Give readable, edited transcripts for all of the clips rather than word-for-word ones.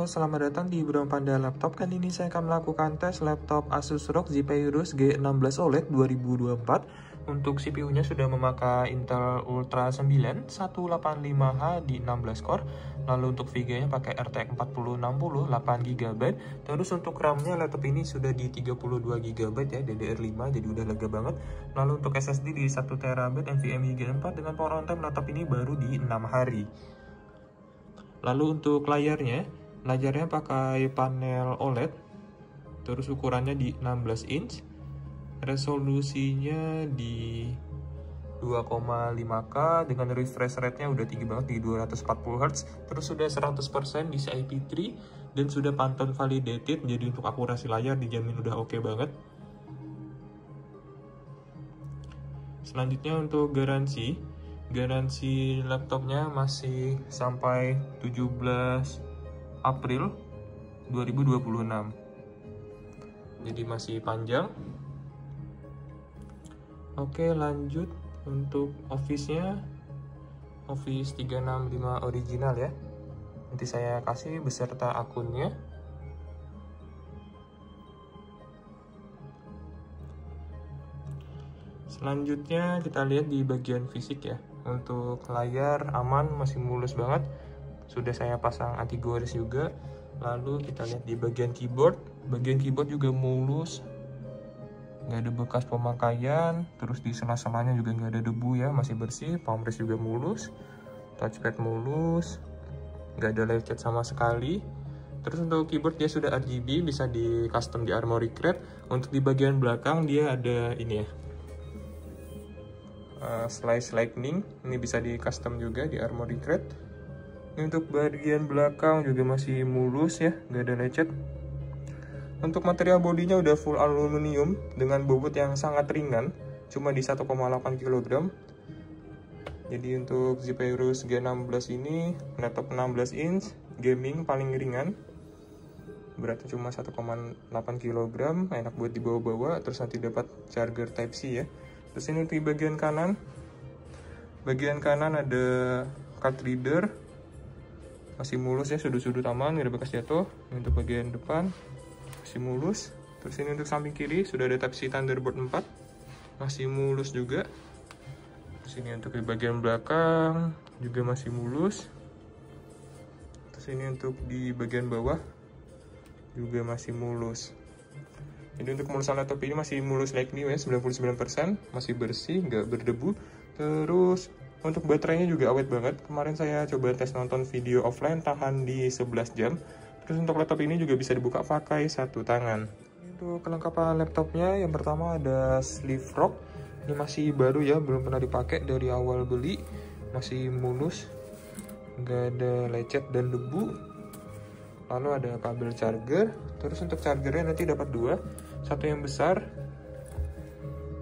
selamat datang di Bro Panda Laptop. Kali ini saya akan melakukan tes laptop Asus ROG Zephyrus G16 OLED 2024. Untuk CPU-nya sudah memakai Intel Ultra 9 185H di 16 core. Lalu untuk VGA-nya pakai RTX 4060 8GB. Terus untuk RAM-nya laptop ini sudah di 32GB ya, DDR5, jadi udah lega banget. Lalu untuk SSD di 1TB NVMe Gen 4 dengan power on time laptop ini baru di 6 hari. Lalu untuk layarnya pakai panel OLED, terus ukurannya di 16 inch, resolusinya di 2,5K dengan refresh rate-nya udah tinggi banget di 240Hz, terus sudah 100% di IP3 dan sudah Pantone validated, jadi untuk akurasi layar dijamin udah oke banget. Selanjutnya untuk garansi laptopnya masih sampai 17 April 2026, jadi masih panjang. Oke, lanjut untuk Office-nya, Office 365 original ya, nanti saya kasih beserta akunnya. Selanjutnya kita lihat di bagian fisik ya. Untuk layar aman, masih mulus banget, sudah saya pasang anti gores juga. Lalu kita lihat di bagian keyboard juga mulus, nggak ada bekas pemakaian. Terus di sela-selanya juga nggak ada debu ya, masih bersih. Palm rest juga mulus, touchpad mulus, nggak ada lecet sama sekali. Terus untuk keyboard dia sudah RGB, bisa di custom di Armoury Crate. Untuk di bagian belakang dia ada ini ya, slice lightning, ini bisa di custom juga di Armoury Crate. Ini untuk bagian belakang juga masih mulus ya, nggak ada lecet. Untuk material bodinya udah full aluminium dengan bobot yang sangat ringan, cuma di 1,8 kg. Jadi untuk Zephyrus G16 ini laptop 16 inch gaming paling ringan, beratnya cuma 1,8 kg, enak buat dibawa-bawa. Terus nanti dapat charger Type C ya. Terus ini di bagian kanan ada card reader, masih mulus ya, sudut-sudut aman, nggak ada bekas jatuh. Ini untuk bagian depan masih mulus. Terus ini untuk samping kiri sudah ada Type C Thunderbolt 4, masih mulus juga. Terus ini untuk di bagian belakang juga masih mulus. Terus ini untuk di bagian bawah juga masih mulus. Jadi untuk mulusan laptop ini masih mulus like new ya, 99%, masih bersih, nggak berdebu. Terus untuk baterainya juga awet banget. Kemarin saya coba tes nonton video offline, tahan di 11 jam. Terus untuk laptop ini juga bisa dibuka pakai satu tangan. Untuk kelengkapan laptopnya, yang pertama ada sleeve rock. Ini masih baru ya, belum pernah dipakai dari awal beli. Masih mulus, nggak ada lecet dan debu. Lalu ada kabel charger. Terus untuk chargernya nanti dapat dua, satu yang besar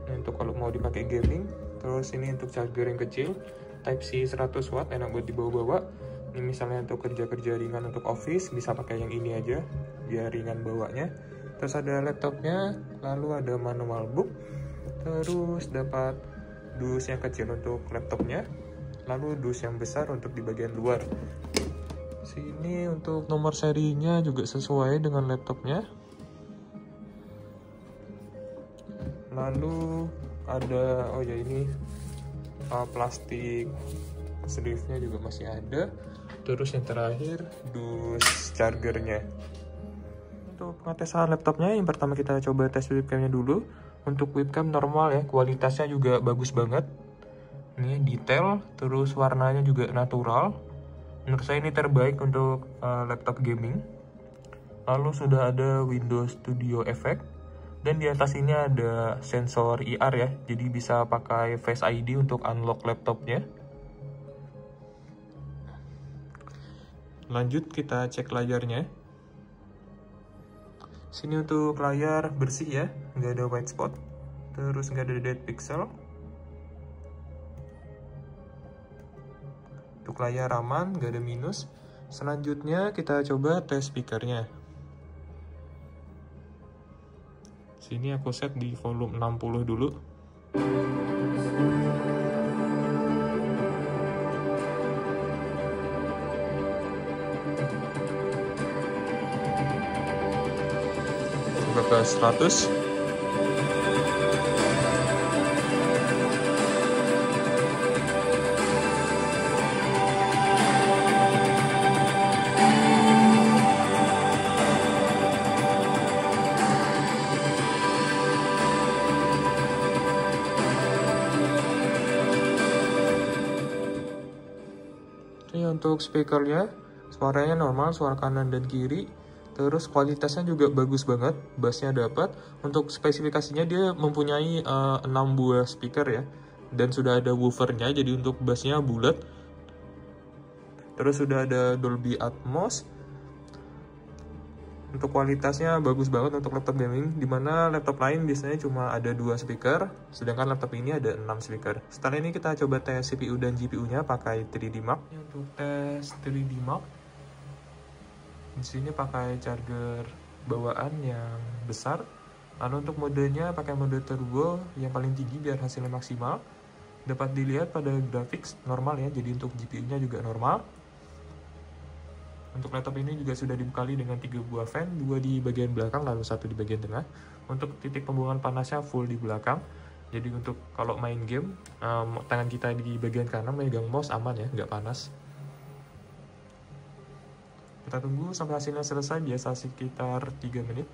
untuk kalau mau dipakai gaming. Terus ini untuk charger yang kecil Type C 100 watt, enak buat dibawa-bawa. Ini misalnya untuk kerja-kerja ringan untuk office, bisa pakai yang ini aja biar ringan bawanya. Terus ada laptopnya, lalu ada manual book. Terus dapat dus yang kecil untuk laptopnya, lalu dus yang besar untuk di bagian luar. Sini untuk nomor serinya juga sesuai dengan laptopnya. Lalu ada, oh ya ini plastik sleeve-nya juga masih ada. Terus yang terakhir dus chargernya. Untuk pengetesan laptopnya, yang pertama kita coba tes webcamnya dulu. Untuk webcam normal ya, kualitasnya juga bagus banget. Ini detail, terus warnanya juga natural. Menurut saya ini terbaik untuk laptop gaming. Lalu sudah ada Windows Studio Effect, dan di atas ini ada sensor IR ya, jadi bisa pakai Face ID untuk unlock laptopnya. Lanjut kita cek layarnya. Sini untuk layar bersih ya, nggak ada white spot, terus nggak ada dead pixel. Untuk layar aman, nggak ada minus. Selanjutnya kita coba tes speakernya. Sini aku set di volume 60 dulu. buka ke 100. Ini untuk speakernya, suaranya normal, suara kanan dan kiri. Terus kualitasnya juga bagus banget, bassnya dapat. Untuk spesifikasinya dia mempunyai 6 buah speaker ya, dan sudah ada woofernya, jadi untuk bassnya bulat. Terus sudah ada Dolby Atmos. Untuk kualitasnya bagus banget untuk laptop gaming, dimana laptop lain biasanya cuma ada 2 speaker, sedangkan laptop ini ada 6 speaker. Setelah ini kita coba tes CPU dan GPU-nya pakai 3D Mark. Untuk tes 3D Mark, di sini pakai charger bawaan yang besar. Lalu untuk modenya pakai mode turbo yang paling tinggi biar hasilnya maksimal. Dapat dilihat pada grafik normal ya, jadi untuk GPU-nya juga normal. Untuk laptop ini juga sudah dibekali dengan 3 buah fan, 2 di bagian belakang lalu 1 di bagian tengah. Untuk titik pembuangan panasnya full di belakang. Jadi untuk kalau main game, tangan kita di bagian kanan megang mouse aman ya, nggak panas. Kita tunggu sampai hasilnya selesai, biasa sekitar 3 menit.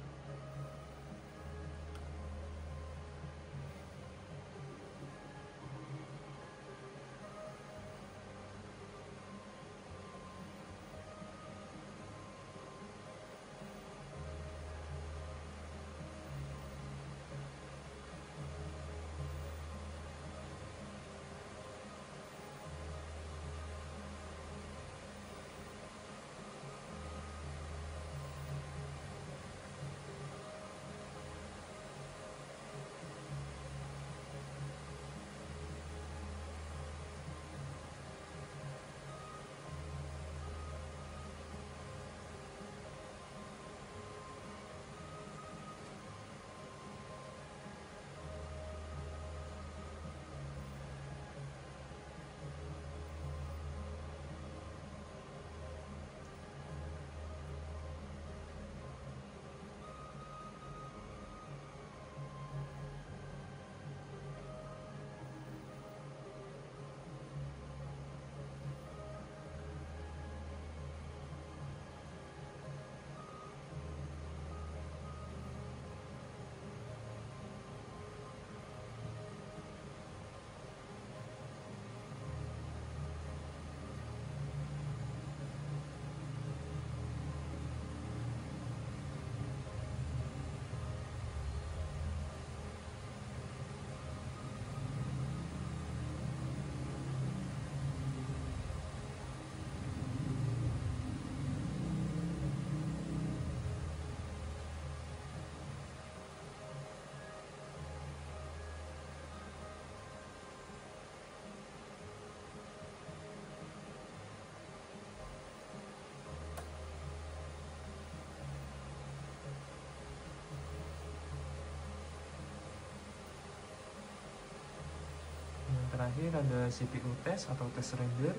Terakhir ada CPU test atau test render.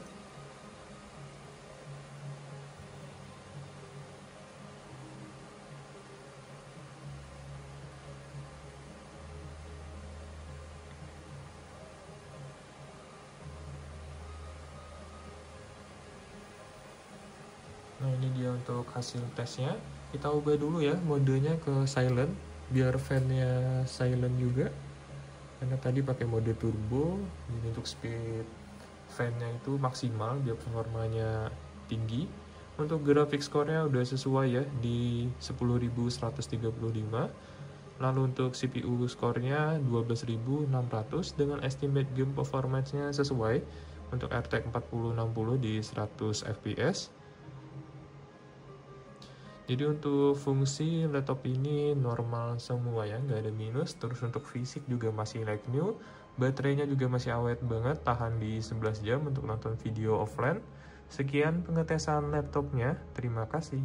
Nah ini dia untuk hasil tesnya. Kita ubah dulu ya modenya ke silent biar fan-nya silent juga. Karena tadi pakai mode turbo, jadi untuk speed fan-nya itu maksimal, dia performanya tinggi. Untuk grafik score-nya udah sesuai ya, di 10.135. Lalu untuk CPU score-nya 12.600 dengan estimate game performance-nya sesuai. Untuk RTX 4060 di 100 fps. Jadi untuk fungsi laptop ini normal semua ya, nggak ada minus. Terus untuk fisik juga masih like new. Baterainya juga masih awet banget, tahan di 11 jam untuk nonton video offline. Sekian pengetesan laptopnya, terima kasih.